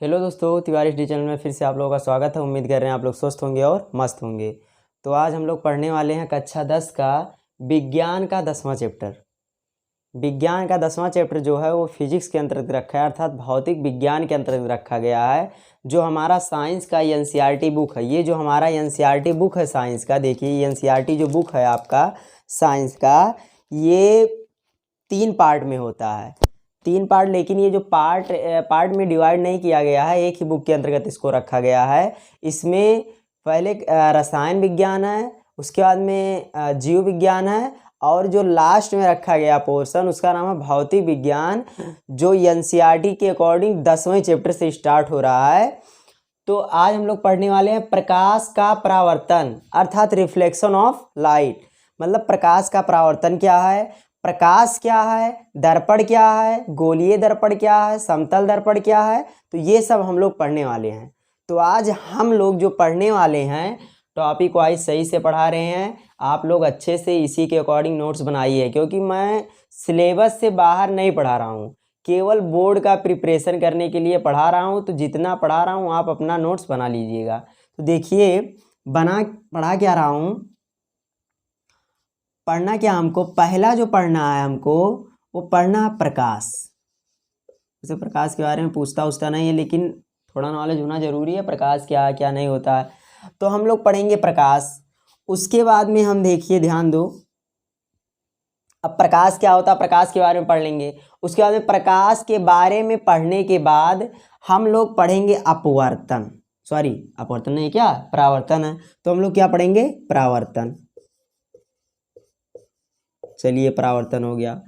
Hello दोस्तों, Tiwari D channel में फिर से आप लोगों का स्वागत है। उम्मीद कर रहे हैं आप लोग स्वस्थ होंगे और मस्त होंगे। तो आज हम लोग पढ़ने वाले हैं कक्षा 10 का विज्ञान का 10वां चैप्टर। विज्ञान का 10वां चैप्टर जो है वो फिजिक्स के अंतर्गत रखा है, अर्थात भौतिक विज्ञान के अंतर्गत रखा गया है। जो हमारा साइंस का एनसीईआरटी बुक है, ये जो हमारा एनसीईआरटी बुक है साइंस का, देखिए एनसीईआरटी जो बुक है आपका साइंस का, ये 3 पार्ट में होता है। 3 पार्ट, लेकिन ये जो पार्ट में डिवाइड नहीं किया गया है, एक ही बुक के अंतर्गत इसको रखा गया है। इसमें पहले रसायन विज्ञान है, उसके बाद में जीव विज्ञान है, और जो लास्ट में रखा गया पोर्शन उसका नाम है भौतिक विज्ञान, जो एनसीईआरटी के अकॉर्डिंग 10वें चैप्टर से स्टार्ट हो रहा है। तो आज हम लोग पढ़ने वाले हैं प्रकाश का परावर्तन, अर्थात रिफ्लेक्शन ऑफ लाइट। मतलब प्रकाश का परावर्तन क्या है, प्रकाश क्या है, दर्पण क्या है, गोलीय दर्पण क्या है, समतल दर्पण क्या है, तो ये सब हम लोग पढ़ने वाले हैं। तो आज हम लोग जो पढ़ने वाले हैं टॉपिक वाइज सही से पढ़ा रहे हैं। आप लोग अच्छे से इसी के अकॉर्डिंग नोट्स बनाइए, क्योंकि मैं सिलेबस से बाहर नहीं पढ़ा रहा हूँ, केवल बोर्ड का प्रिपरेशन करने के लिए पढ़ा रहा हूँ। तो जितना पढ़ा रहा हूँ आप अपना नोट्स बना लीजिएगा। तो देखिए पढ़ा क्या रहा हूँ, पढ़ना क्या हमको, पहला जो पढ़ना है हमको वो पढ़ना है प्रकाश। जैसे प्रकाश के बारे में पूछता नहीं है, लेकिन थोड़ा नॉलेज होना जरूरी है, प्रकाश क्या है क्या नहीं होता है। तो हम लोग पढ़ेंगे प्रकाश। उसके बाद में हम देखिए ध्यान दो, अब प्रकाश क्या होता है प्रकाश के बारे में पढ़ लेंगे। उसके बाद में प्रकाश के बारे में पढ़ने के बाद हम लोग पढ़ेंगे अपवर्तन, सॉरी अपवर्तन नहीं, क्या परावर्तन है। तो हम लोग क्या पढ़ेंगे, परावर्तन। चलिए परावर्तन हो गया।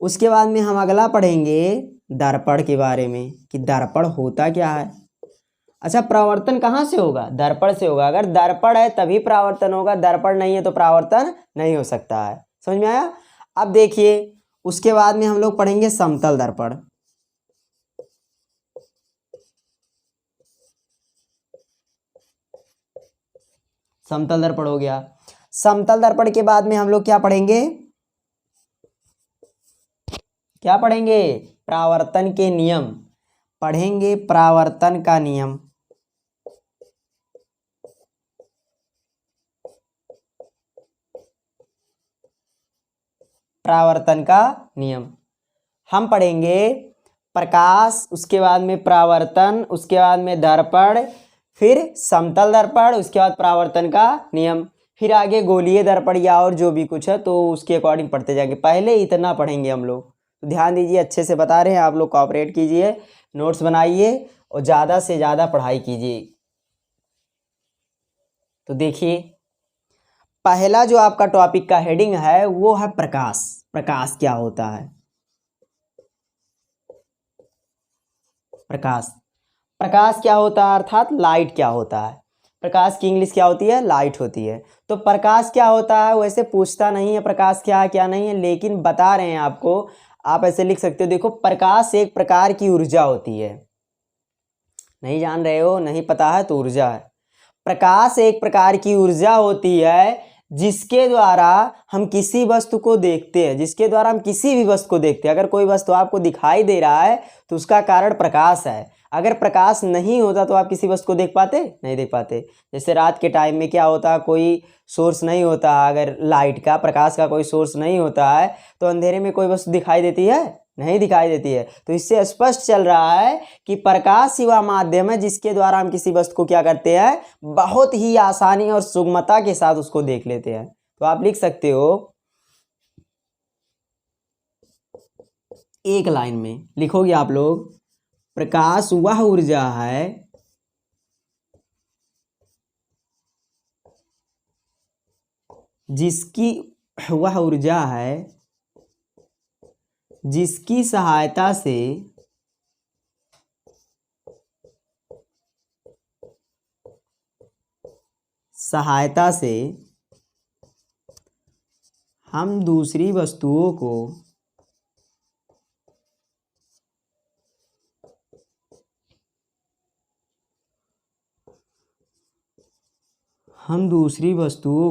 उसके बाद में हम अगला पढ़ेंगे दर्पण के बारे में, कि दर्पण होता क्या है। अच्छा, परावर्तन कहाँ से होगा, दर्पण से होगा। अगर दर्पण है तभी परावर्तन होगा, दर्पण नहीं है तो परावर्तन नहीं हो सकता है। समझ में आया। अब देखिए उसके बाद में हम लोग पढ़ेंगे समतल दर्पण। समतल दर्पण हो गया। समतल दर्पण के बाद में हम लोग क्या पढ़ेंगे, क्या पढ़ेंगे, परावर्तन के नियम पढ़ेंगे, परावर्तन का नियम। परावर्तन का नियम हम पढ़ेंगे। प्रकाश, उसके बाद में परावर्तन, उसके बाद में दर्पण, फिर समतल दर्पण, उसके बाद परावर्तन का नियम, फिर आगे गोलीय दर्पण या और जो भी कुछ है तो उसके अकॉर्डिंग पढ़ते जाएंगे। पहले इतना पढ़ेंगे हम लोग। तो ध्यान दीजिए, अच्छे से बता रहे हैं आप लोग, कोऑपरेट कीजिए, नोट्स बनाइए और ज़्यादा से ज़्यादा पढ़ाई कीजिए। तो देखिए पहला जो आपका टॉपिक का हेडिंग है वो है प्रकाश। प्रकाश क्या होता है, प्रकाश। प्रकाश क्या होता है, अर्थात लाइट क्या होता है। प्रकाश की इंग्लिश क्या होती है, लाइट होती है। तो प्रकाश क्या होता है, वैसे पूछता नहीं है प्रकाश क्या है क्या नहीं है, लेकिन बता रहे हैं आपको। आप ऐसे लिख सकते हो, देखो प्रकाश एक प्रकार की ऊर्जा होती है। नहीं जान रहे हो, नहीं पता है तो ऊर्जा है। प्रकाश एक प्रकार की ऊर्जा होती है जिसके द्वारा हम किसी वस्तु को देखते हैं, जिसके द्वारा हम किसी भी वस्तु को देखते हैं। अगर कोई वस्तु आपको दिखाई दे रहा है तो उसका कारण प्रकाश है। अगर प्रकाश नहीं होता तो आप किसी वस्तु को देख पाते, नहीं देख पाते। जैसे रात के टाइम में क्या होता है, कोई सोर्स नहीं होता, अगर लाइट का प्रकाश का कोई सोर्स नहीं होता है तो अंधेरे में कोई वस्तु दिखाई देती है, नहीं दिखाई देती है। तो इससे स्पष्ट चल रहा है कि प्रकाश ही वह माध्यम है जिसके द्वारा हम किसी वस्तु को क्या करते हैं, बहुत ही आसानी और सुगमता के साथ उसको देख लेते हैं। तो आप लिख सकते हो, एक लाइन में लिखोगे आप लोग, प्रकाश वह ऊर्जा है जिसकी, वह ऊर्जा है जिसकी सहायता से हम दूसरी वस्तुओं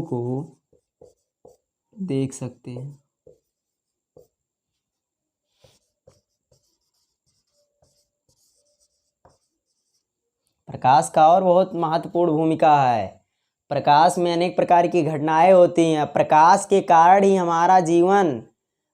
को देख सकते हैं। प्रकाश का और बहुत महत्वपूर्ण भूमिका है। प्रकाश में अनेक प्रकार की घटनाएं होती हैं। प्रकाश के कारण ही हमारा जीवन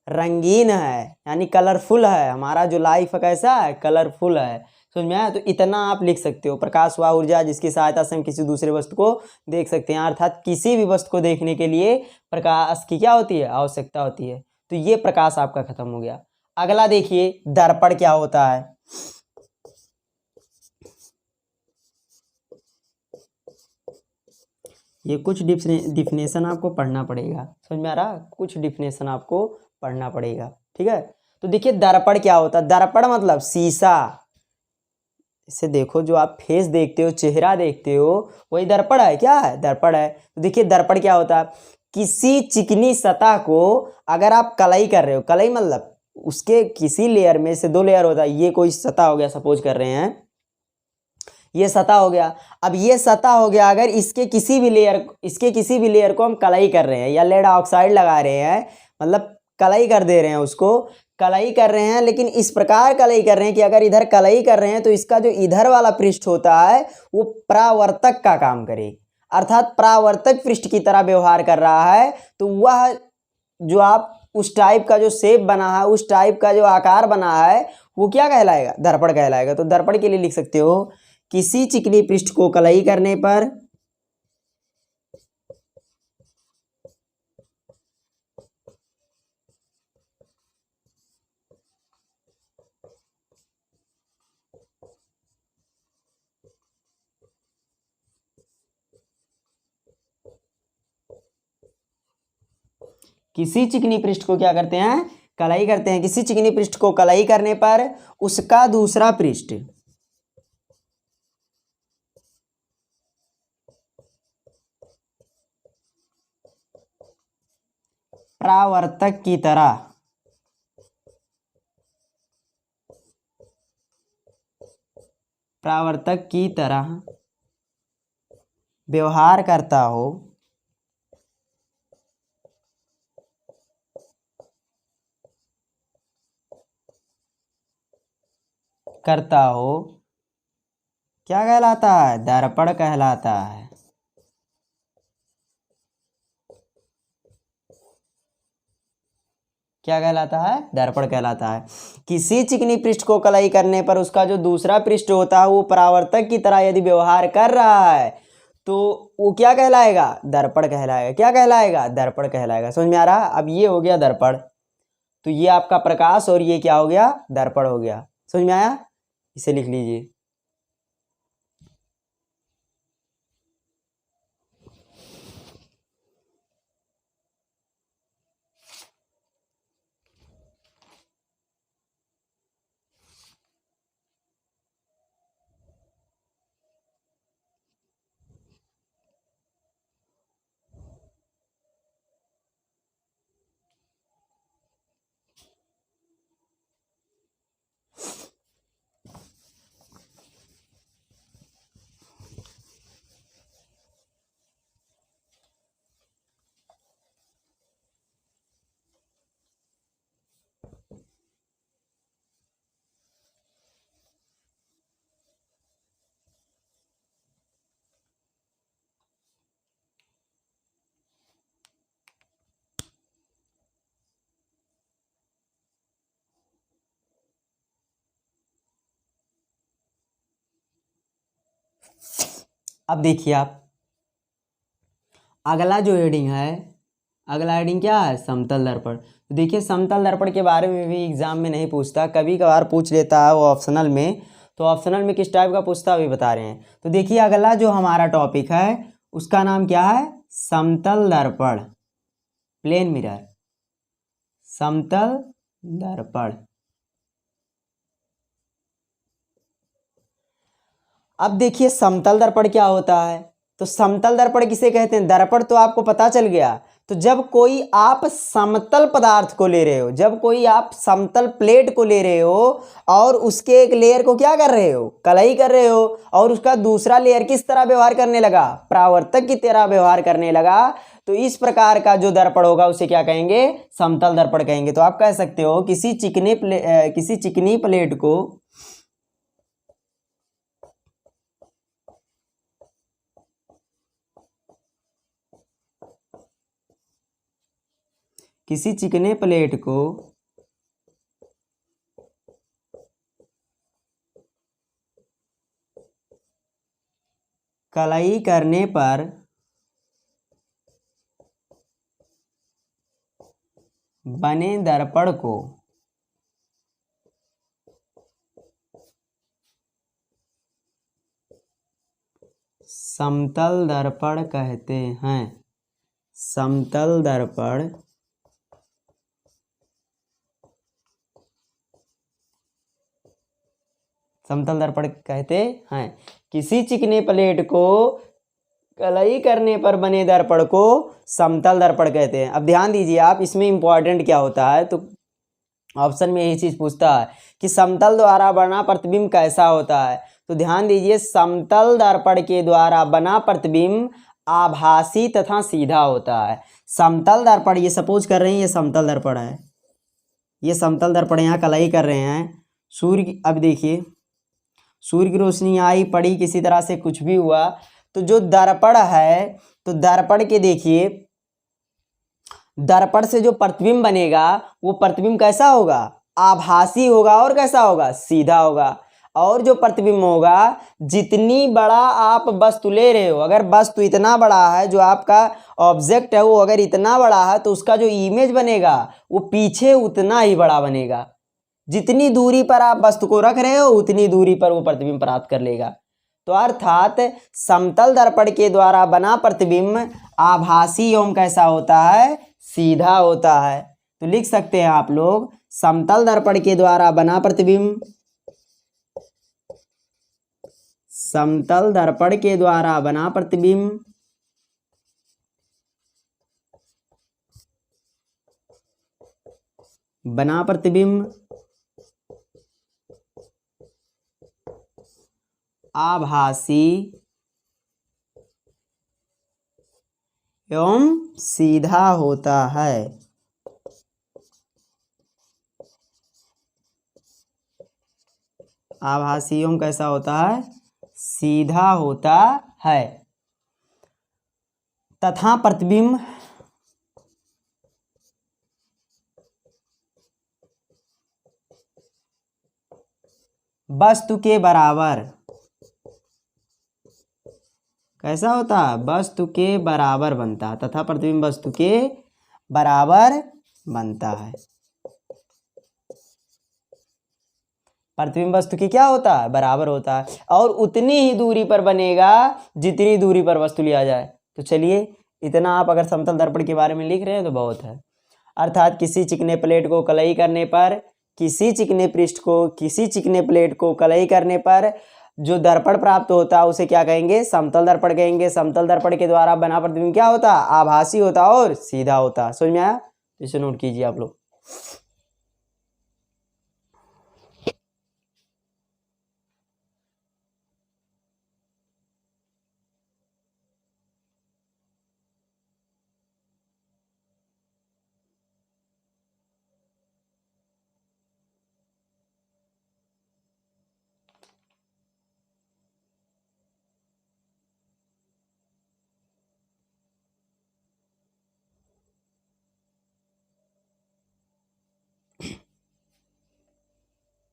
रंगीन है, यानी कलरफुल है। हमारा जो लाइफ है कैसा है, कलरफुल है। समझ में आया? तो इतना आप लिख सकते हो। प्रकाश वह ऊर्जा जिसकी सहायता से हम किसी दूसरे वस्तु को देख सकते हैं, अर्थात किसी भी वस्तु को देखने के लिए प्रकाश की क्या होती है, आवश्यकता होती है। तो ये प्रकाश आपका खत्म हो गया। अगला देखिए दर्पण क्या होता है। ये कुछ डिफिनेशन आपको पढ़ना पड़ेगा। समझ में आ रहा? कुछ डिफिनेशन आपको पढ़ना पड़ेगा, ठीक है। तो देखिए दर्पण क्या होता है। दर्पण मतलब शीशा। इसे देखो, जो आप फेस देखते हो, चेहरा देखते हो, वही दर्पण है। क्या है? दर्पण है। तो देखिए दर्पण क्या होता है। किसी चिकनी सतह को अगर आप कलई कर रहे हो, कलई मतलब उसके किसी लेयर में से 2 लेयर होता है। ये कोई सतह हो गया, सपोज कर रहे हैं, ये सतह हो गया। अब ये सतह हो गया, अगर इसके किसी भी लेयर को हम कलई कर रहे हैं या लेड ऑक्साइड लगा रहे हैं, मतलब कलई कर दे रहे हैं, उसको कलई कर रहे हैं। लेकिन इस प्रकार कलई कर रहे हैं कि अगर इधर कलई कर रहे हैं तो इसका जो इधर वाला पृष्ठ होता है वो परावर्तक का काम करे, अर्थात परावर्तक पृष्ठ की तरह व्यवहार कर रहा है। तो वह जो आप उस टाइप का जो शेप बना है, उस टाइप का जो आकार बना है, वो क्या कहलाएगा? दर्पण कहलाएगा। तो दर्पण के लिए लिख सकते हो, किसी चिकनी पृष्ठ को कलई करने पर किसी चिकनी पृष्ठ को क्या करते हैं? कलई करते हैं। किसी चिकनी पृष्ठ को कलई करने पर उसका दूसरा पृष्ठ परावर्तक की तरह व्यवहार करता हो क्या कहलाता है? दर्पण कहलाता है। क्या कहलाता है? दर्पण कहलाता है। किसी चिकनी पृष्ठ को कलई करने पर उसका जो दूसरा पृष्ठ होता है वो परावर्तक की तरह यदि व्यवहार कर रहा है तो वो क्या कहलाएगा? दर्पण कहलाएगा। क्या कहलाएगा? दर्पण कहलाएगा। समझ में आ रहा? अब ये हो गया दर्पण। तो ये आपका प्रकाश और ये क्या हो गया? दर्पण हो गया। समझ में आया? इसे लिख लीजिए। अब देखिए आप, अगला जो हेडिंग है, अगला हेडिंग क्या है? समतल दर्पण। तो देखिए समतल दर्पण के बारे में भी एग्जाम में नहीं पूछता, कभी कभार पूछ लेता है वो ऑप्शनल में। तो ऑप्शनल में किस टाइप का पूछता अभी बता रहे हैं। तो देखिए अगला जो हमारा टॉपिक है उसका नाम क्या है? समतल दर्पण, प्लेन मिरर, समतल दर्पण। अब देखिए समतल दर्पण क्या होता है। तो समतल दर्पण किसे कहते हैं? दर्पण तो आपको पता चल गया। तो जब कोई आप समतल पदार्थ को ले रहे हो, जब कोई आप समतल प्लेट को ले रहे हो और उसके एक लेयर को क्या कर रहे हो? कलई कर रहे हो, और उसका दूसरा लेयर किस तरह व्यवहार करने लगा? परावर्तक की तरह व्यवहार करने लगा। तो इस प्रकार का जो दर्पण होगा उसे क्या कहेंगे? समतल दर्पण कहेंगे। तो आप कह सकते हो किसी चिकनी प्लेट को किसी चिकने प्लेट को कलई करने पर बने दर्पण को समतल दर्पण कहते हैं। समतल दर्पण समतल दर्पण कहते हैं। किसी चिकने प्लेट को कलई करने पर बने दर्पण को समतल दर्पण कहते हैं। अब ध्यान दीजिए आप, इसमें इंपॉर्टेंट क्या होता है, तो ऑप्शन में यही चीज पूछता है कि समतल द्वारा बना प्रतिबिंब कैसा होता है। तो ध्यान दीजिए, समतल दर्पण के द्वारा बना प्रतिबिंब आभासी तथा सीधा होता है। समतल दर्पण, ये सपोज कर रहे हैं ये समतल दर्पण है, ये समतल दर्पण यहाँ कलई कर रहे हैं। सूर्य की, अब देखिए सूर्य की रोशनी आई पड़ी, किसी तरह से कुछ भी हुआ, तो जो दर्पण है, तो दर्पण के देखिए, दर्पण से जो प्रतिबिंब बनेगा वो प्रतिबिंब कैसा होगा, आभासी होगा, और कैसा होगा, सीधा होगा। और जो प्रतिबिंब होगा, जितनी बड़ा आप वस्तु ले रहे हो, अगर वस्तु इतना बड़ा है, जो आपका ऑब्जेक्ट है वो अगर इतना बड़ा है, तो उसका जो इमेज बनेगा वो पीछे उतना ही बड़ा बनेगा। जितनी दूरी पर आप वस्तु को रख रहे हो उतनी दूरी पर वो प्रतिबिंब प्राप्त कर लेगा। तो अर्थात समतल दर्पण के द्वारा बना प्रतिबिंब आभासी एवं कैसा होता है, सीधा होता है। तो लिख सकते हैं आप लोग, समतल दर्पण के द्वारा बना प्रतिबिंब, समतल दर्पण के द्वारा बना प्रतिबिंब आभासी एवं सीधा होता है। आभासी एवं कैसा होता है, सीधा होता है। तथा प्रतिबिंब वस्तु के बराबर कैसा होता है, वस्तु के बराबर बनता है। तथा प्रतिबिंब वस्तु के बराबर बनता है। प्रतिबिंब वस्तु की क्या होता है, बराबर होता है, और उतनी ही दूरी पर बनेगा जितनी दूरी पर वस्तु लिया जाए। तो चलिए, इतना आप अगर समतल दर्पण के बारे में लिख रहे हैं तो बहुत है। अर्थात किसी चिकने प्लेट को कलई करने पर, किसी चिकने प्लेट को कलई करने पर जो दर्पण प्राप्त होता है उसे क्या कहेंगे, समतल दर्पण कहेंगे। समतल दर्पण के द्वारा बना प्रतिबिंब क्या होता है, आभासी होता है और सीधा होता है। समझ में आया? इसे नोट कीजिए आप लोग।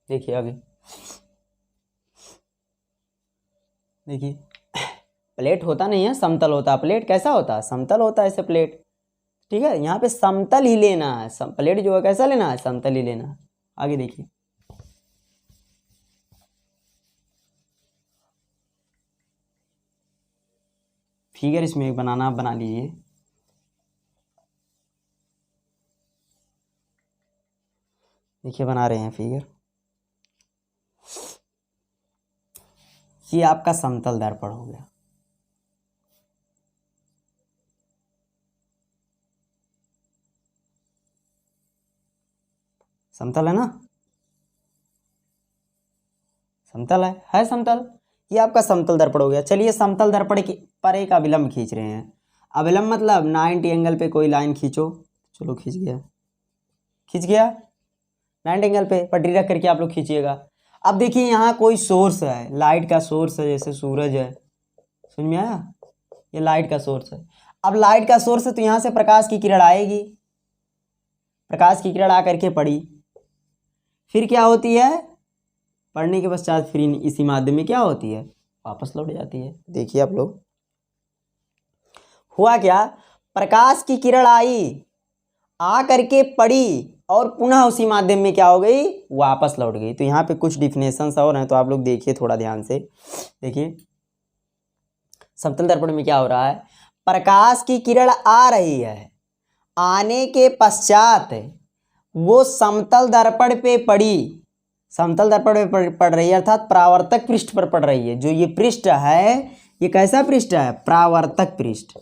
देखिए आगे, देखिए प्लेट होता नहीं है, समतल होता है। प्लेट कैसा होता है, समतल होता है ऐसे प्लेट। ठीक है, यहाँ पे समतल ही लेना है, प्लेट जो है कैसा लेना है, समतल ही लेना है। आगे देखिए, फिगर इसमें एक बनाना, बना लीजिए। देखिए बना रहे हैं फिगर। ये आपका समतल दर्पण हो गया। समतल है ना, समतल है समतल। ये आपका समतल दर्पण हो गया। चलिए, समतल दर्पण के पर एक अभिलंब खींच रहे हैं। अभिलंब मतलब 90 एंगल पे कोई लाइन खींचो। चलो खींच गया, खींच गया। 90 एंगल पे पटरी रख करके आप लोग खींचिएगा। अब देखिए यहाँ कोई सोर्स है, लाइट का सोर्स है, जैसे सूरज है। समझ में आया? ये लाइट का सोर्स है। अब लाइट का सोर्स है तो यहाँ से प्रकाश की किरण आएगी। प्रकाश की किरण आकर के पड़ी, फिर क्या होती है, पढ़ने के पश्चात फिर इसी माध्यम में क्या होती है, वापस लौट जाती है। देखिए आप लोग, हुआ क्या, प्रकाश की किरण आई, आ करके पड़ी और पुनः उसी माध्यम में क्या हो गई, वापस लौट गई। तो यहाँ पे कुछ डिफिनेशंस और हैं, तो आप लोग देखिए थोड़ा ध्यान से। देखिए समतल दर्पण में क्या हो रहा है, प्रकाश की किरण आ रही है, आने के पश्चात वो समतल दर्पण पे पड़ी, समतल दर्पण पे पड़ रही है, अर्थात परावर्तक पृष्ठ पर पड़ रही है। जो ये पृष्ठ है, ये कैसा पृष्ठ है, परावर्तक पृष्ठ,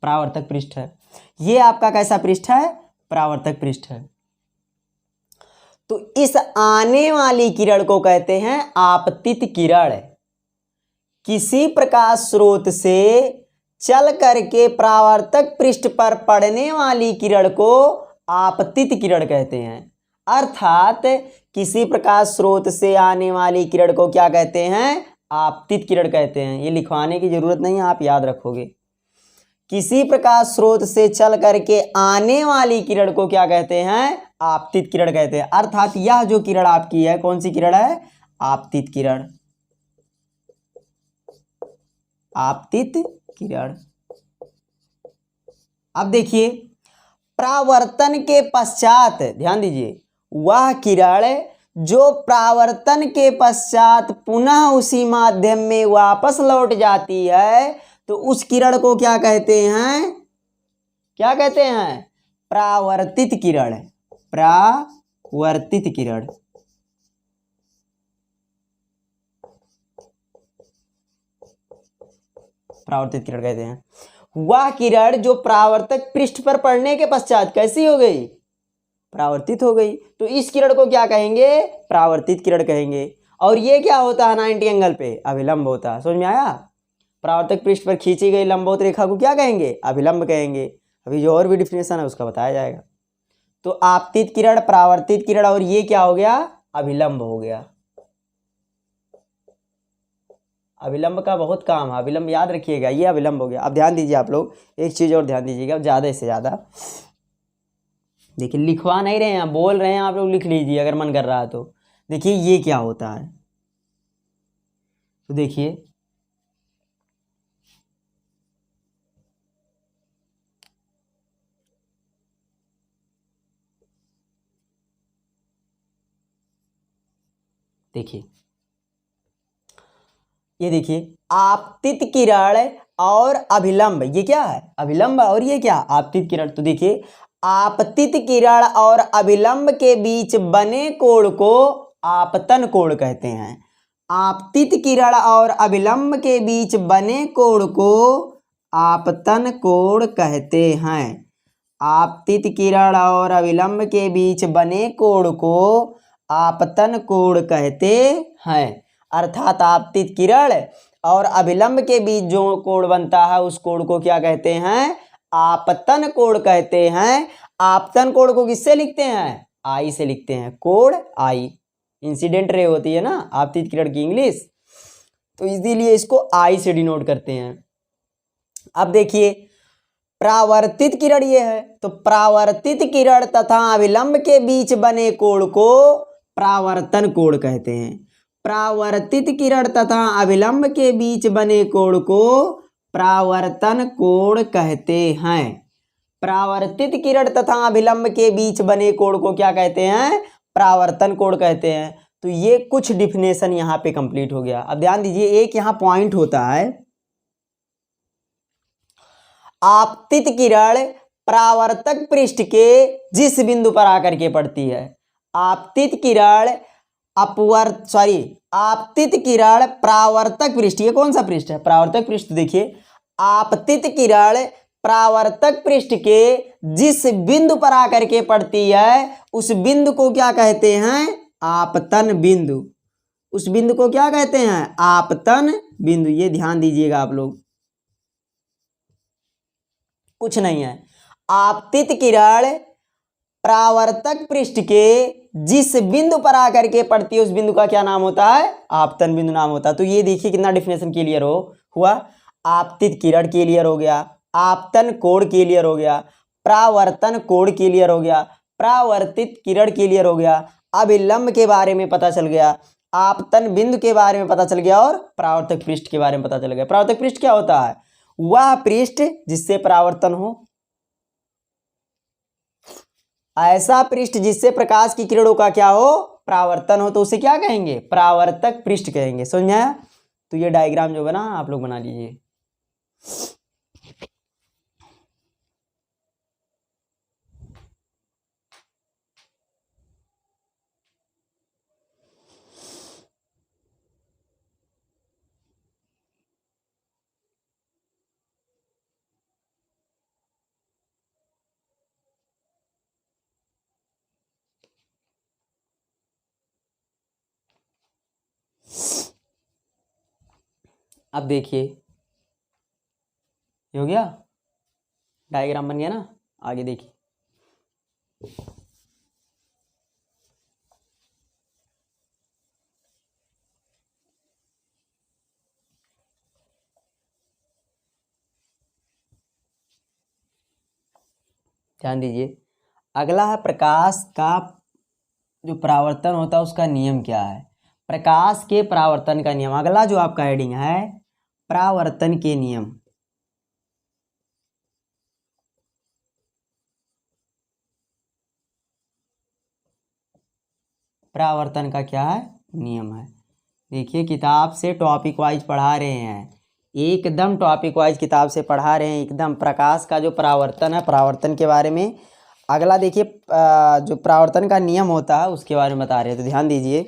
परावर्तक पृष्ठ है। ये आपका कैसा पृष्ठ है, परावर्तक पृष्ठ है। तो इस आने वाली किरण को कहते हैं आपतित किरण। किसी प्रकाश स्रोत से चल करके परावर्तक पृष्ठ पर पड़ने वाली किरण को आपतित किरण कहते हैं। अर्थात किसी प्रकाश स्रोत से आने वाली किरण को क्या कहते हैं, आपतित किरण कहते हैं। ये लिखवाने की जरूरत नहीं है, आप याद रखोगे। किसी प्रकाश स्रोत से चल करके आने वाली किरण को क्या कहते हैं, आपतित किरण कहते हैं। अर्थात यह जो किरण आपकी है, कौन सी किरण है, आपतित किरण, आपतित किरण। अब देखिए, परावर्तन के पश्चात ध्यान दीजिए, वह किरण जो परावर्तन के पश्चात पुनः उसी माध्यम में वापस लौट जाती है, तो उस किरण को क्या कहते हैं, क्या कहते हैं, परावर्तित किरण, परावर्तित किरण। परावर्तित किरण कहते हैं वह किरण जो परावर्तक पृष्ठ पर पड़ने के पश्चात कैसी हो गई, परावर्तित हो गई। तो इस किरण को क्या कहेंगे, परावर्तित किरण कहेंगे। और ये क्या होता है 90 एंगल पे, अभिलंब होता है। समझ में आया, परावर्तक पृष्ठ पर खींची गई लंबवत रेखा को क्या कहेंगे, अभिलंब कहेंगे। अभी जो और भी डिफिनेशन है उसका बताया जाएगा। तो आपतित किरण, परावर्तित किरण, और ये क्या हो गया, अभिलंब हो गया। अभिलंब का बहुत काम है, अभिलंब याद रखिएगा, ये अभिलंब हो गया। अब ध्यान दीजिए आप लोग, एक चीज और ध्यान दीजिएगा, ज़्यादा से ज़्यादा देखिए, लिखवा नहीं रहे हैं, बोल रहे हैं, आप लोग लिख लीजिए अगर मन कर रहा है तो। देखिए ये क्या होता है, तो देखिए देखिए ये देखिए, आपतित किरण और अभिलंब, ये क्या है, अभिलंब, और ये क्या, आपतित किरण। तो देखिए, आपतित किरण और अभिलंब के बीच बने कोण को आपतन कोण कहते हैं। आपतित किरण और अभिलंब के बीच बने कोण को आपतन कोण कहते हैं। आपतित किरण और अभिलंब के बीच बने कोण को आपतन कोण कहते हैं। अर्थात आपतित किरण और अभिलंब के बीच जो कोण बनता है उस कोण को क्या कहते हैं, आपतन कोण कहते हैं। आपतन कोण को किससे लिखते हैं, आई से लिखते हैं, कोण आई, इंसिडेंट रे होती है ना आपतित किरण की इंग्लिश, तो इसीलिए इसको आई से डिनोट करते हैं। अब देखिए, परावर्तित किरण ये है, तो परावर्तित किरण तथा अभिलंब के बीच बने कोण को परावर्तन कोण कहते हैं। परावर्तित किरण तथा अभिलंब के बीच बने कोण को परावर्तन कोण कहते हैं। परावर्तित किरण तथा अभिलंब के बीच बने कोण को क्या कहते हैं, परावर्तन कोण कहते हैं। तो ये कुछ डिफिनेशन यहाँ पे कंप्लीट हो गया। अब ध्यान दीजिए, एक यहाँ पॉइंट होता है, आपतित किरण परावर्तक पृष्ठ के जिस बिंदु पर आकर के पड़ती है, आपतित किरण आपतित किरण परावर्तक पृष्ठ, ये कौन सा पृष्ठ है, परावर्तक पृष्ठ। देखिए, आपतित किरण परावर्तक पृष्ठ के जिस बिंदु पर आकर के पड़ती है उस बिंदु को क्या कहते हैं, आपतन बिंदु। उस बिंदु को क्या कहते हैं, आपतन बिंदु। ये ध्यान दीजिएगा आप लोग, कुछ नहीं है। आपतित किरण परावर्तक पृष्ठ के जिस बिंदु पर आकर के पड़ती है उस बिंदु का क्या नाम होता है, आपतन बिंदु नाम होता है। तो ये देखिए कितना डिफिनेशन क्लियर हुआ। आपतित किरण क्लियर हो गया, आपतन कोण क्लियर हो गया, परावर्तन कोण क्लियर हो गया, परावर्तित किरण क्लियर हो गया, अभिलंब के बारे में पता चल गया, आपतन बिंदु के बारे में पता चल गया और परावर्तक पृष्ठ के बारे में पता चल गया। परावर्तक पृष्ठ क्या होता है? वह पृष्ठ जिससे परावर्तन हो, ऐसा पृष्ठ जिससे प्रकाश की किरणों का क्या हो? परावर्तन हो, तो उसे क्या कहेंगे? परावर्तक पृष्ठ कहेंगे। समझ में आया? तो ये डायग्राम जो बना आप लोग बना लीजिए। अब देखिए, ये हो गया, डायग्राम बन गया ना। आगे देखिए, ध्यान दीजिए। अगला है प्रकाश का जो परावर्तन होता है उसका नियम क्या है? प्रकाश के परावर्तन का नियम, अगला जो आपका हेडिंग है परावर्तन के नियम। परावर्तन का क्या है? नियम है। देखिए, किताब से टॉपिक वाइज पढ़ा रहे हैं, एकदम टॉपिक वाइज किताब से पढ़ा रहे हैं, एकदम प्रकाश का जो परावर्तन है, परावर्तन के बारे में। अगला देखिए, जो परावर्तन का नियम होता है उसके बारे में बता रहे हैं। तो ध्यान दीजिए,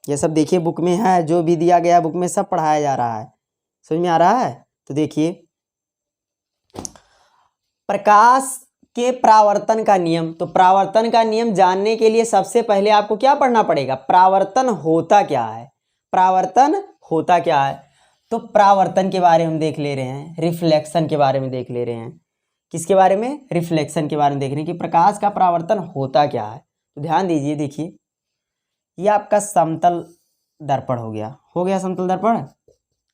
ये सब देखिए बुक में है, जो भी दिया गया बुक में सब पढ़ाया जा रहा है। समझ में आ रहा है? तो देखिए, प्रकाश के परावर्तन का नियम। तो परावर्तन का नियम जानने के लिए सबसे पहले आपको क्या पढ़ना पड़ेगा? परावर्तन होता क्या है, परावर्तन होता क्या है। तो परावर्तन के बारे में हम देख ले रहे हैं, रिफ्लेक्शन के बारे में देख ले रहे हैं। किसके बारे में? रिफ्लेक्शन के बारे में देख रहे हैं कि प्रकाश का परावर्तन होता क्या है। तो ध्यान दीजिए, देखिए ये आपका समतल दर्पण हो गया समतल दर्पण,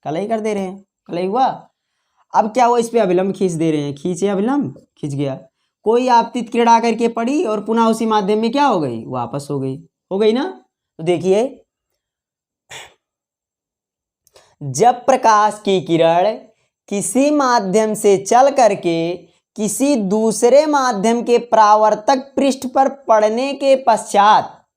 कलई कर दे रहे हैं, कलई हुआ। अब क्या हुआ? इस पे अभिलंब खींच दे रहे हैं, खींचे अभिलंब, खींच गया। कोई आपतित किरण आकर के पड़ी और पुनः उसी माध्यम में क्या हो गई? वापस हो गई ना। तो देखिए, जब प्रकाश की किरण किसी माध्यम से चल करके किसी दूसरे माध्यम के परावर्तक पृष्ठ पर पड़ने के पश्चात,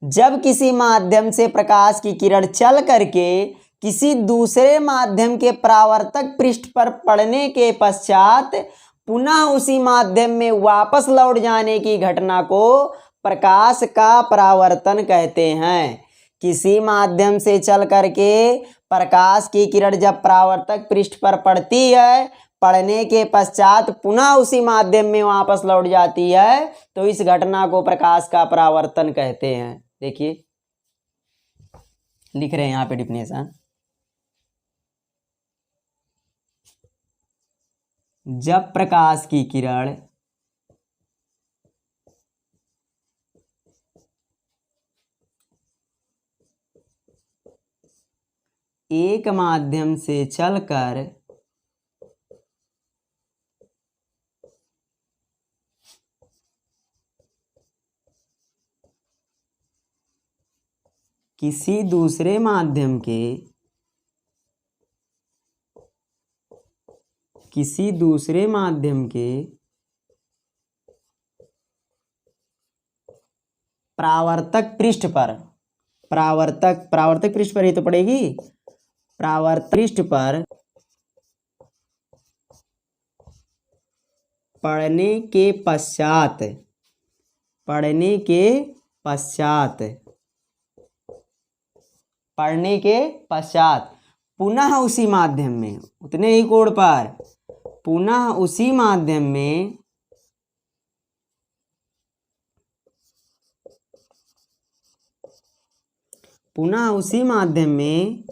जब किसी माध्यम से प्रकाश की किरण चल करके किसी दूसरे माध्यम के परावर्तक पृष्ठ पर पड़ने के पश्चात पुनः उसी माध्यम में वापस लौट जाने की घटना को प्रकाश का परावर्तन कहते हैं। किसी माध्यम से चल करके प्रकाश की किरण जब परावर्तक पृष्ठ पर पड़ती है, पड़ने के पश्चात पुनः उसी माध्यम में वापस लौट जाती है, तो इस घटना को प्रकाश का परावर्तन कहते हैं। देखिए, लिख रहे हैं यहाँ पे डिफिनेशन। जब प्रकाश की किरण एक माध्यम से चलकर किसी दूसरे माध्यम के परावर्तक पृष्ठ पर, परावर्तक पृष्ठ पर ही तो पड़ेगी, परावर्तक पृष्ठ पर पड़ने के पश्चात पुनः उसी माध्यम में, उतने ही कोण पर पुनः उसी माध्यम में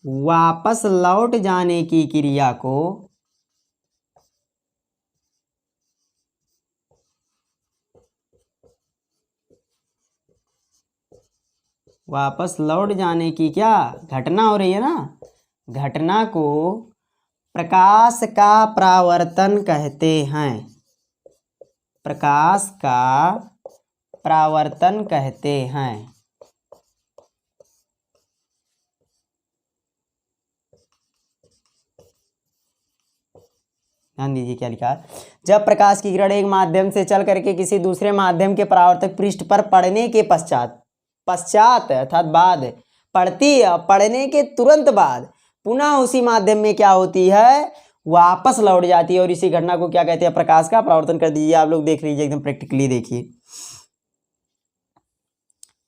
वापस लौट जाने की क्रिया को वापस लौट जाने की क्या घटना हो रही है ना, घटना को प्रकाश का परावर्तन कहते हैं। प्रकाश का परावर्तन कहते हैं। ध्यान दीजिए क्या लिखा है। जब प्रकाश की किरण एक माध्यम से चल करके किसी दूसरे माध्यम के परावर्तक पृष्ठ पर पड़ने के पश्चात अर्थात बाद पड़ती है, पड़ने के तुरंत बाद पुनः उसी माध्यम में क्या होती है, वापस लौट जाती है, और इसी घटना को क्या कहते हैं, प्रकाश का परावर्तन कर दीजिए। आप लोग देख लीजिए, एकदम प्रैक्टिकली देखिए।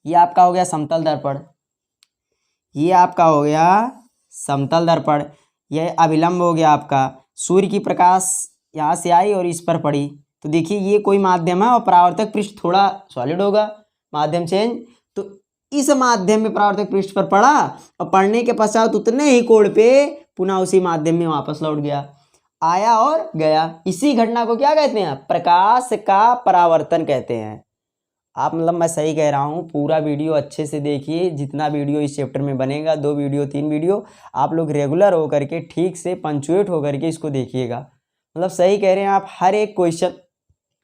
ये आपका हो गया समतल दर्पण, ये आपका हो गया समतल दर्पण, यह अभिलंब हो गया आपका। सूर्य की प्रकाश यहाँ से आई और इस पर पड़ी, तो देखिए ये कोई माध्यम है और परावर्तक पृष्ठ थोड़ा सॉलिड होगा, माध्यम चेंज, तो इस माध्यम में परावर्तक पृष्ठ पर पड़ा और पड़ने के पश्चात उतने ही कोण पे पुनः उसी माध्यम में वापस लौट गया, आया और गया। इसी घटना को क्या कहते हैं, प्रकाश का परावर्तन कहते हैं। आप मतलब मैं सही कह रहा हूँ, पूरा वीडियो अच्छे से देखिए, जितना वीडियो इस चैप्टर में बनेगा, 2 वीडियो 3 वीडियो, आप लोग रेगुलर होकर के ठीक से पंचुएट होकर के इसको देखिएगा। मतलब सही कह रहे हैं आप, हर एक क्वेश्चन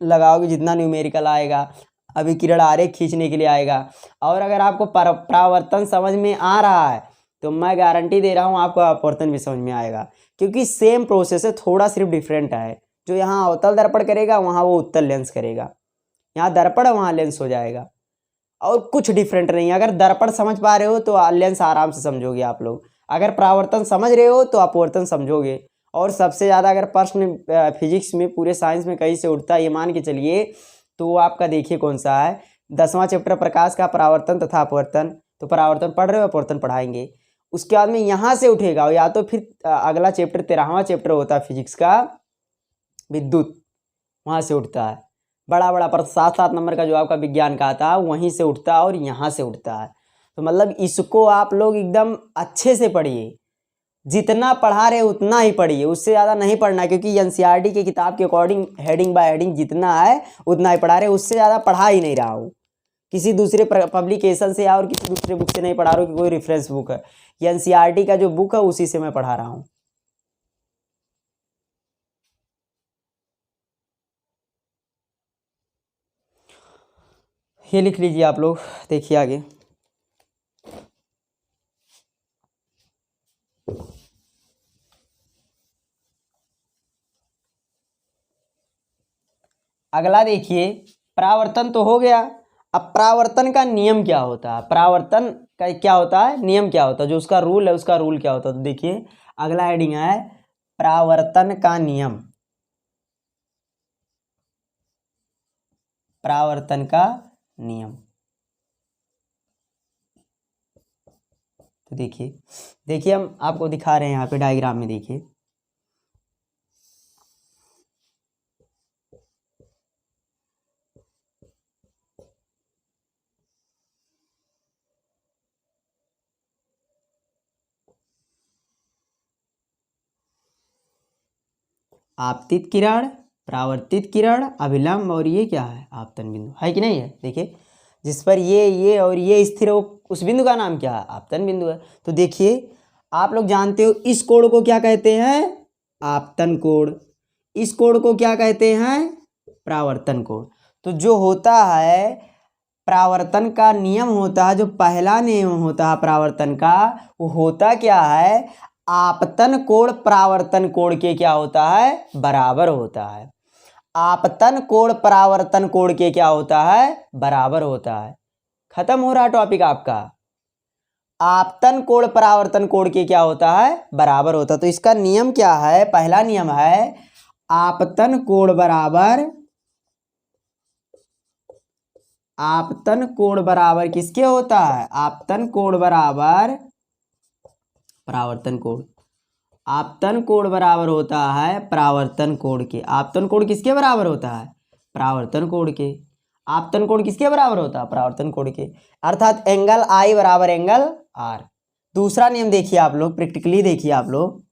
लगाओगे, जितना न्यूमेरिकल आएगा, अभिकिरण आरेख खींचने के लिए आएगा, और अगर आपको परावर्तन समझ में आ रहा है तो मैं गारंटी दे रहा हूँ आपको अपवर्तन भी समझ में आएगा, क्योंकि सेम प्रोसेस है, थोड़ा सिर्फ डिफरेंट है। जो यहाँ अवतल दर्पण करेगा वहाँ वो उत्तल लेंस करेगा, यहाँ दर्पण वहाँ लेंस हो जाएगा, और कुछ डिफरेंट नहीं है। अगर दर्पण समझ पा रहे हो तो लेंस आराम से समझोगे आप लोग, अगर परावर्तन समझ रहे हो तो अपवर्तन समझोगे। और सबसे ज़्यादा अगर प्रश्न फिजिक्स में, पूरे साइंस में कहीं से उठता है, ये मान के चलिए, तो वो आपका देखिए कौन सा है, 10वां चैप्टर प्रकाश का परावर्तन तथा अपवर्तन। तो परावर्तन पढ़ रहे हो, अपवर्तन पढ़ाएंगे। उसके बाद में यहाँ से उठेगा, या तो फिर अगला चैप्टर 13वां चैप्टर होता है फिजिक्स का, विद्युत, वहाँ से उठता है बड़ा बड़ा पर 7-7 नंबर का जो आपका विज्ञान का आता है वहीं से उठता है और यहाँ से उठता है। तो मतलब इसको आप लोग एकदम अच्छे से पढ़िए, जितना पढ़ा रहे उतना ही पढ़िए, उससे ज़्यादा नहीं पढ़ना, क्योंकि एनसीईआरटी के किताब के अकॉर्डिंग हेडिंग बाय हेडिंग जितना है उतना ही पढ़ा रहे, उससे ज़्यादा पढ़ा ही नहीं रहा हूँ। किसी दूसरे पब्लिकेशन से या और किसी दूसरे बुक से नहीं पढ़ा रहा हूँ कि कोई रेफरेंस बुक है, एनसीईआरटी का जो बुक है उसी से मैं पढ़ा रहा हूँ। ये लिख लीजिए आप लोग, देखिए आगे। अगला देखिए, परावर्तन तो हो गया, अब परावर्तन का नियम क्या होता है, परावर्तन का क्या होता है, नियम क्या होता है, जो उसका रूल है उसका रूल क्या होता है। तो देखिए अगला हेडिंग है परावर्तन का नियम। परावर्तन का नियम, तो देखिए हम आपको दिखा रहे हैं यहाँ पे डायग्राम में, देखिए आपतित किरण, परावर्तित किरण, अभिलंब, और ये क्या है, आपतन बिंदु, है कि नहीं है। देखिए जिस पर ये और ये स्थिर हो, उस बिंदु का नाम क्या है, आपतन बिंदु है। तो देखिए आप लोग जानते हो इस कोण को क्या कहते हैं, आपतन कोण, इस कोण को क्या कहते हैं, परावर्तन कोण। तो जो होता है परावर्तन का नियम होता है, जो पहला नियम होता है परावर्तन का, वो होता क्या है, आपतन कोण परावर्तन कोण के क्या होता है, बराबर होता है। आपतन कोण परावर्तन कोण के क्या होता है, बराबर होता है। खत्म हो रहा टॉपिक आपका। आपतन कोण परावर्तन कोण के क्या होता है, बराबर होता है। तो इसका नियम क्या है, पहला नियम है आपतन कोण बराबर, आपतन कोण बराबर किसके होता है, आपतन कोण बराबर परावर्तन कोण। आपतन कोण बराबर होता है परावर्तन कोण के। आपतन कोण किसके बराबर होता है, परावर्तन कोण के। आपतन कोण किसके बराबर होता है, परावर्तन कोण के। अर्थात एंगल आई बराबर एंगल आर। दूसरा नियम देखिए आप लोग, प्रैक्टिकली देखिए आप लोग,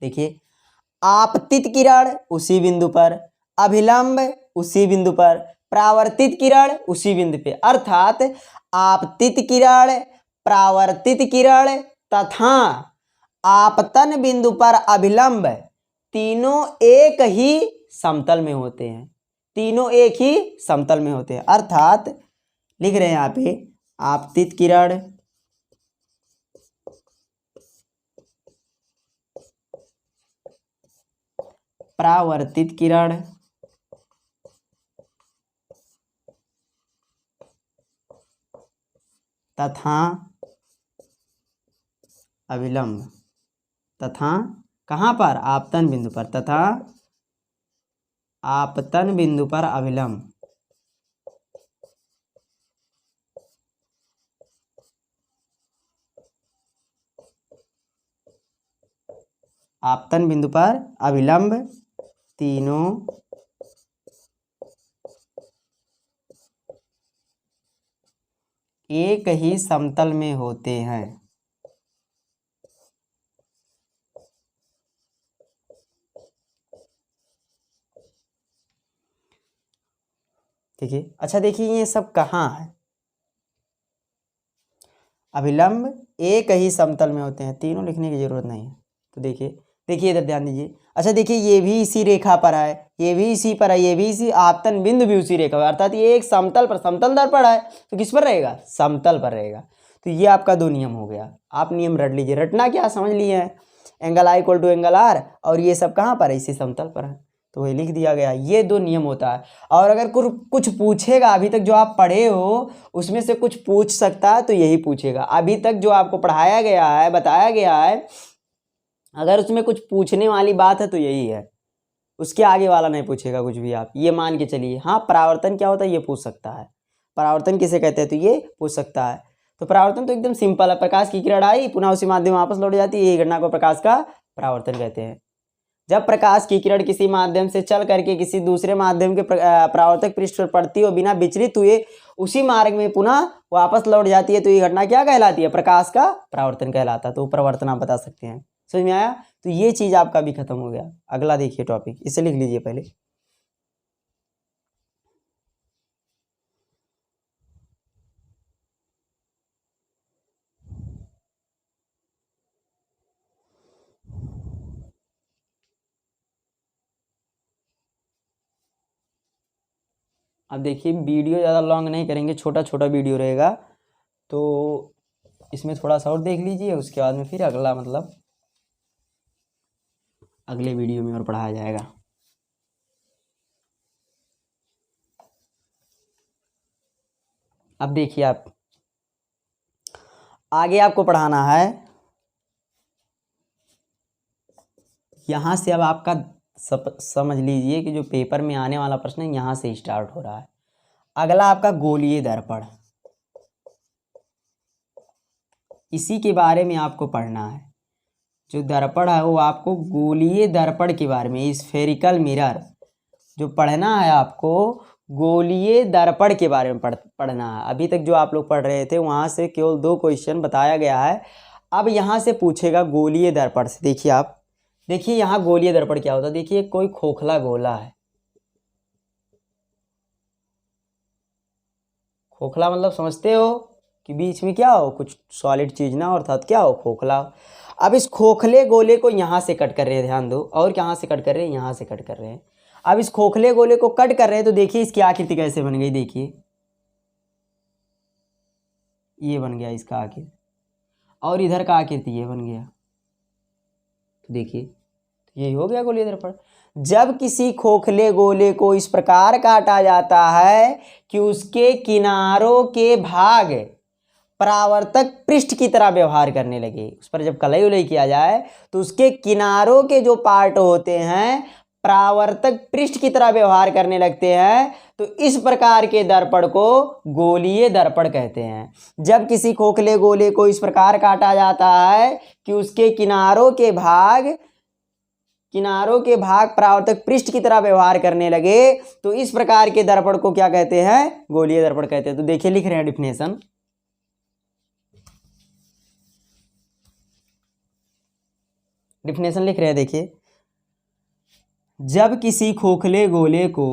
देखिए आपतित किरण उसी बिंदु पर, अभिलंब उसी बिंदु पर, परावर्तित किरण उसी बिंदु पे। अर्थात आपतित किरण, परावर्तित किरण तथा आपतन बिंदु पर अभिलंब तीनों एक ही समतल में होते हैं, तीनों एक ही समतल में होते हैं। अर्थात लिख रहे हैं यहाँ पे आपतित किरण, परावर्तित किरण तथा अभिलंब, तथा कहाँ पर, आपतन बिंदु पर, तथा आपतन बिंदु पर अभिलंब, आपतन बिंदु पर अभिलंब तीनों एक ही समतल में होते हैं। ठीक है, अच्छा देखिए ये सब कहाँ है, अभिलंब एक ही समतल में होते हैं, तीनों लिखने की जरूरत नहीं है। तो देखिए देखिए इधर ध्यान दीजिए। अच्छा देखिए ये भी इसी रेखा पर है, ये भी इसी पर है, ये भी इसी, आपतन बिंदु भी उसी रेखा पर, अर्थात ये एक समतल पर, समतल दर्पण है तो किस पर रहेगा, समतल पर रहेगा। तो ये आपका दो नियम हो गया, आप नियम रट लीजिए। रटना क्या, समझ लिए हैं, angle I equal to angle R, और ये सब कहाँ पर है, इसी समतल पर है, तो वही लिख दिया गया। ये दो नियम होता है। और अगर कुछ पूछेगा, अभी तक जो आप पढ़े हो उसमें से कुछ पूछ सकता है तो यही पूछेगा। अभी तक जो आपको पढ़ाया गया है, बताया गया है, अगर उसमें कुछ पूछने वाली बात है तो यही है, उसके आगे वाला नहीं पूछेगा कुछ भी। आप ये मान के चलिए। हाँ, परावर्तन क्या होता है ये पूछ सकता है, परावर्तन किसे कहते हैं तो ये पूछ सकता है। तो परावर्तन तो एकदम सिंपल है, प्रकाश की किरण आई, पुनः उसी माध्यम में वापस लौट जाती है, यही घटना को प्रकाश का परावर्तन कहते हैं। जब प्रकाश की किरण किसी माध्यम से चल करके किसी दूसरे माध्यम के परावर्तक पृष्ठ पर पड़ती है और बिना विचलित हुए उसी मार्ग में पुनः वापस लौट जाती है, तो ये घटना क्या कहलाती है, प्रकाश का परावर्तन कहलाता है। तो परावर्तन आप बता सकते हैं। समझ में आया? तो ये चीज आपका भी खत्म हो गया। अगला देखिए टॉपिक, इसे लिख लीजिए पहले। अब देखिए वीडियो ज़्यादा लॉन्ग नहीं करेंगे, छोटा छोटा वीडियो रहेगा, तो इसमें थोड़ा सा और देख लीजिए, उसके बाद में फिर अगला मतलब अगले वीडियो में और पढ़ाया जाएगा। अब देखिए आप आगे आपको पढ़ाना है, यहाँ से अब आपका समझ लीजिए कि जो पेपर में आने वाला प्रश्न है यहाँ से स्टार्ट हो रहा है। अगला आपका गोलीय दर्पण, इसी के बारे में आपको पढ़ना है। जो दर्पण है वो आपको गोलीय दर्पण के बारे में, स्फेरिकल मिरर जो पढ़ना है आपको, गोलीय दर्पण के बारे में पढ़ना है। अभी तक जो आप लोग पढ़ रहे थे वहाँ से केवल 2 क्वेश्चन बताया गया है, अब यहाँ से पूछेगा गोलीय दर्पण से। देखिए आप, देखिए यहाँ गोलीय दर्पण क्या होता है। देखिए कोई खोखला गोला है, खोखला मतलब समझते हो कि बीच में क्या हो, कुछ सॉलिड चीज ना, अर्थात क्या हो, खोखला। अब इस खोखले गोले को यहाँ से कट कर रहे हैं, ध्यान दो, और कहाँ से कट कर रहे हैं, यहाँ से कट कर रहे हैं। अब इस खोखले गोले को कट कर रहे हैं तो देखिए इसकी आकृति कैसे बन गई, देखिए ये बन गया इसका आकृति, और इधर का आकृति ये बन गया। तो देखिए यही हो गया गोलीय दर्पण। जब किसी खोखले गोले को इस प्रकार काटा जाता है कि उसके किनारों के भाग परावर्तक पृष्ठ की तरह व्यवहार करने लगे, उस पर जब कलई उलई किया जाए तो उसके किनारों के जो पार्ट होते हैं परावर्तक पृष्ठ की तरह व्यवहार करने लगते हैं, तो इस प्रकार के दर्पण को गोलीय दर्पण कहते हैं। जब किसी खोखले गोले को इस प्रकार काटा जाता है कि उसके किनारों के भाग परावर्तक पृष्ठ की तरह व्यवहार करने लगे, तो इस प्रकार के दर्पण को क्या कहते हैं, गोलीय दर्पण कहते हैं। तो देखिए लिख रहे हैं डिफिनेशन, लिख रहे हैं। देखिए जब किसी खोखले गोले को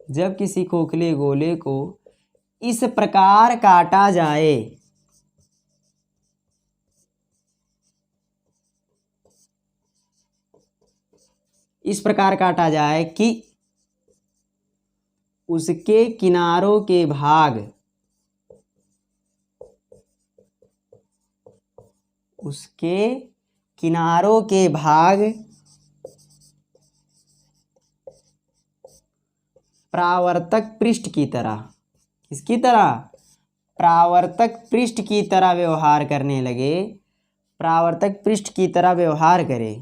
जब किसी खोखले गोले को इस प्रकार काटा जाए, इस प्रकार काटा जाए कि उसके किनारों के भाग, उसके किनारों के भाग परावर्तक पृष्ठ की तरह, किसकी तरह? परावर्तक पृष्ठ की तरह व्यवहार करने लगे, परावर्तक पृष्ठ की तरह व्यवहार करे,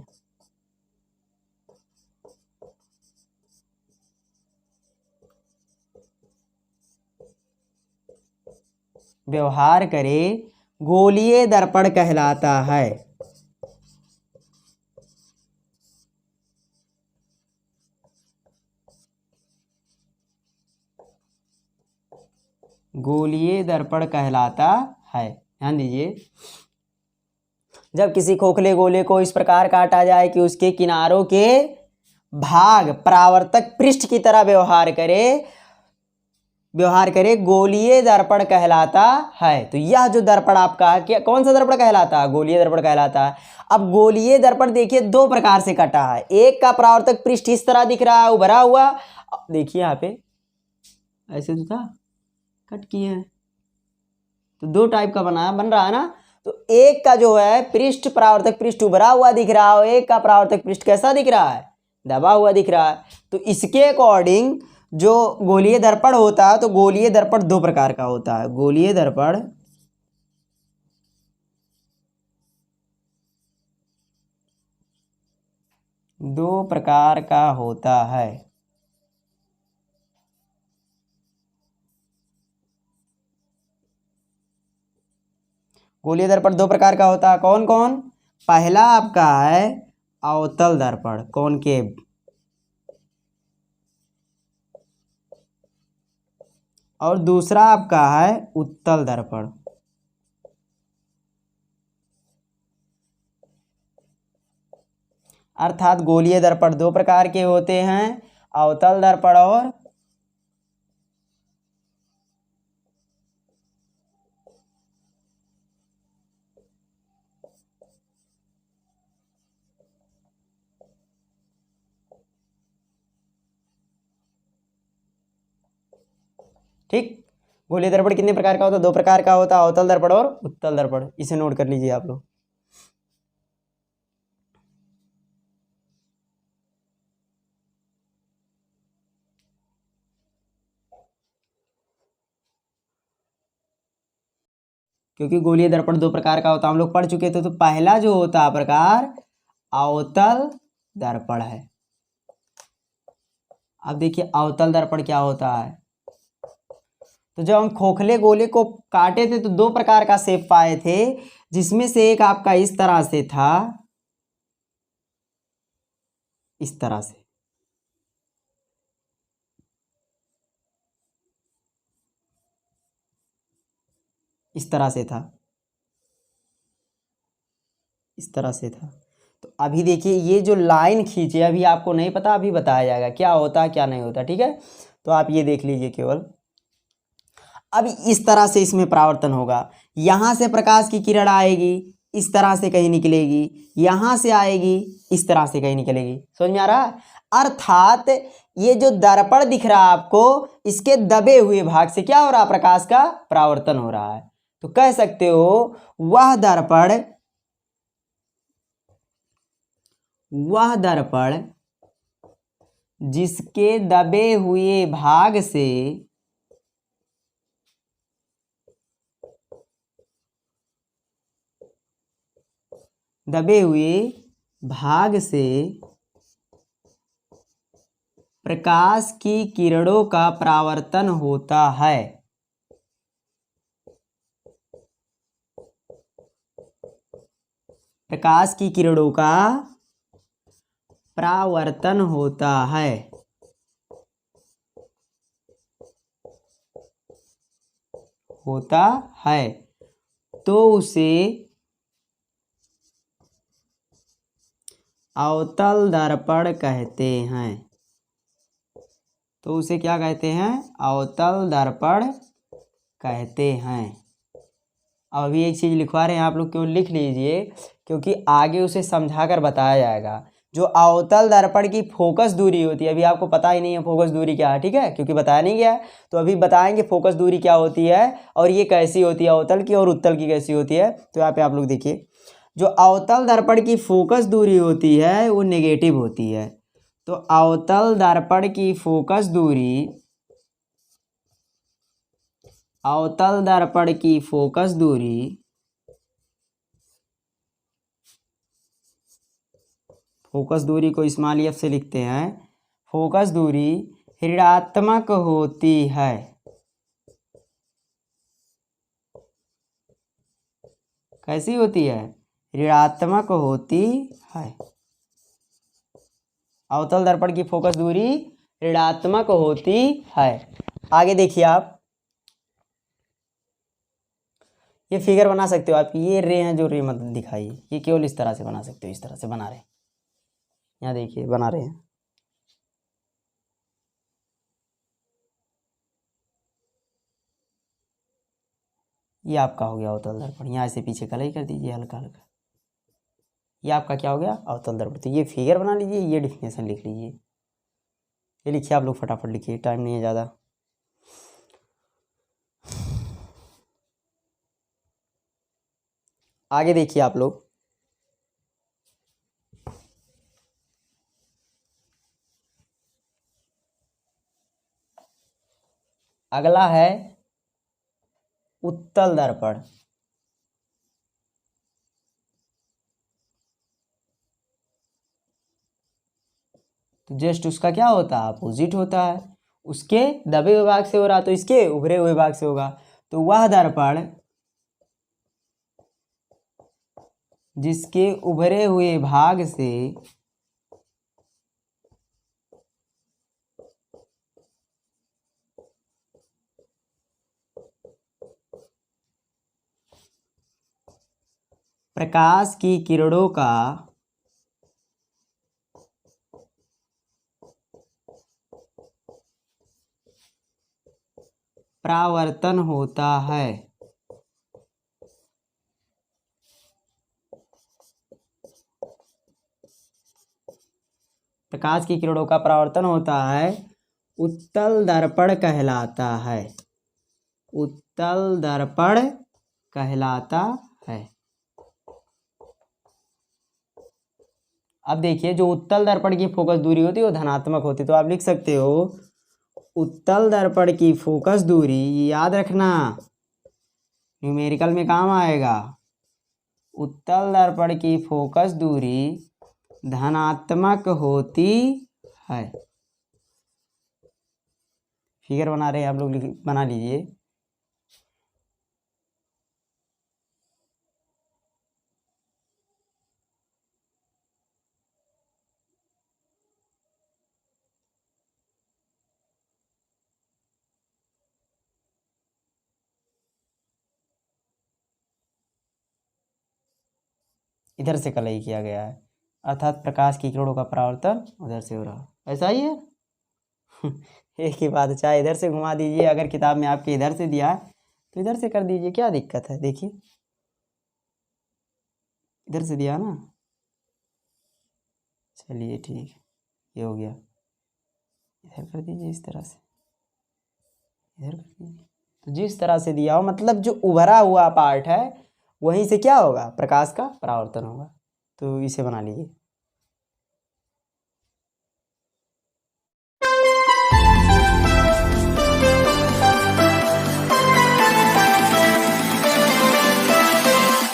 व्यवहार करे, गोलीय दर्पण कहलाता है। गोलीय दर्पण कहलाता है। ध्यान दीजिए, जब किसी खोखले गोले को इस प्रकार काटा जाए कि उसके किनारों के भाग परावर्तक पृष्ठ की तरह व्यवहार करे, गोलीय दर्पण कहलाता है। तो यह जो दर्पण आपका है, क्या कौन सा दर्पण कहलाता है? गोलीय दर्पण कहलाता है। अब गोलीय दर्पण देखिए दो प्रकार से कटा है। एक का परावर्तक पृष्ठ इस तरह दिख रहा है, उभरा हुआ, देखिए यहाँ पे ऐसे तो था, कट किए हैं, तो दो टाइप का बन रहा है ना। तो एक का जो है पृष्ठ, परावर्तक पृष्ठ उभरा हुआ दिख रहा है, एक का परावर्तक पृष्ठ कैसा दिख रहा है? दबा हुआ दिख रहा है। तो इसके अकॉर्डिंग जो गोलीय दर्पण होता है, तो गोलीय दर्पण दो प्रकार का होता है। गोलीय दर्पण दो प्रकार का होता है। गोलीय दर्पण दो प्रकार का होता है। कौन कौन? पहला आपका है अवतल दर्पण, कॉनकेव, और दूसरा आपका है उत्तल दर्पण। अर्थात गोलीय दर्पण दो प्रकार के होते हैं, अवतल दर्पण और ठीक। गोलीय दर्पण कितने प्रकार का होता है? दो प्रकार का होता है, अवतल दर्पण और उत्तल दर्पण। इसे नोट कर लीजिए आप लोग। क्योंकि गोलीय दर्पण दो प्रकार का होता है, हम लोग पढ़ चुके थे। तो पहला जो होता है प्रकार अवतल दर्पण है। अब देखिए अवतल दर्पण क्या होता है। तो जब हम खोखले गोले को काटे थे तो दो प्रकार का शेप पाए थे, जिसमें से एक आपका इस तरह से था, इस तरह से, इस तरह से था, इस तरह से था। तो अभी देखिए ये जो लाइन खींचे, अभी आपको नहीं पता, अभी बताया जाएगा क्या होता है क्या नहीं होता, ठीक है। तो आप ये देख लीजिए केवल। अब इस तरह से इसमें परावर्तन होगा, यहां से प्रकाश की किरण आएगी, इस तरह से कहीं निकलेगी, यहां से आएगी, इस तरह से कहीं निकलेगी। समझ में आ रहा है? अर्थात ये जो दर्पण दिख रहा है आपको, इसके दबे हुए भाग से क्या हो रहा है? प्रकाश का परावर्तन हो रहा है। तो कह सकते हो वह दर्पण जिसके दबे हुए भाग से प्रकाश की किरणों का परावर्तन होता है, प्रकाश की किरणों का परावर्तन होता है, तो उसे अवतल दर्पण कहते हैं। तो उसे क्या कहते हैं? अवतल दर्पण कहते हैं। अब अभी एक चीज़ लिखवा रहे हैं आप लोग, क्यों लिख लीजिए, क्योंकि आगे उसे समझा कर बताया जाएगा। जो अवतल दर्पण की फोकस दूरी होती है, अभी आपको पता ही नहीं है फोकस दूरी क्या है, ठीक है, क्योंकि बताया नहीं गया है। तो अभी बताएंगे फोकस दूरी क्या होती है और ये कैसी होती है, अवतल की और उत्तल की कैसी होती है। तो यहाँ पे आप लोग देखिए, जो अवतल दर्पण की फोकस दूरी होती है वो नेगेटिव होती है। तो अवतल दर्पण की फोकस दूरी, अवतल दर्पण की फोकस दूरी फोकस दूरी को स्मॉल एफ से लिखते हैं। फोकस दूरी ऋणात्मक होती है। कैसी होती है? ऋणात्मक होती है। अवतल दर्पण की फोकस दूरी ऋणात्मक होती है। आगे देखिए आप, ये फिगर बना सकते हो आप। ये रे हैं जो रे मत दिखाई, ये केवल इस तरह से बना सकते हो, इस तरह से बना रहे हैं। यहाँ देखिए बना रहे हैं। ये आपका हो गया अवतल दर्पण। यहाँ से पीछे कलई कर दीजिए हल्का हल्का। ये आपका क्या हो गया? अवतल दर्पण। तो ये फिगर बना लीजिए, ये डिफिनेशन लिख लीजिए। ये लिखिए आप लोग, फटाफट लिखिए, टाइम नहीं है ज़्यादा। आगे देखिए आप लोग, अगला है उत्तल दर्पण। तो जस्ट उसका क्या होता है? अपोजिट होता है। उसके दबे हुए भाग से हो रहा तो इसके उभरे हुए भाग से होगा। तो वह दर्पण जिसके उभरे हुए भाग से प्रकाश की किरणों का परावर्तन होता है। प्रकाश की किरणों का परावर्तन होता है, उत्तल दर्पण कहलाता है। उत्तल दर्पण कहलाता है। अब देखिए, जो उत्तल दर्पण की फोकस दूरी होती है वो धनात्मक होती है। तो आप लिख सकते हो, उत्तल दर्पण की फोकस दूरी, याद रखना न्यूमेरिकल में काम आएगा। उत्तल दर्पण की फोकस दूरी धनात्मक होती है। फिगर बना रहे हैं आप लोग, बना लीजिए। इधर से कलई किया गया है, अर्थात प्रकाश की किरणों का परावर्तन उधर से हो रहा, ऐसा ही है। एक ही बात, चाहे इधर से घुमा दीजिए, अगर किताब में आपके इधर से दिया है तो इधर से कर दीजिए, क्या दिक्कत है। देखिए इधर से दिया ना, चलिए ठीक, ये हो गया। इधर कर दीजिए, इस तरह से इधर कर दीजिए। तो जिस तरह से दिया हो, मतलब जो उभरा हुआ पार्ट है वहीं से क्या होगा? प्रकाश का परावर्तन होगा। तो इसे बना लीजिए।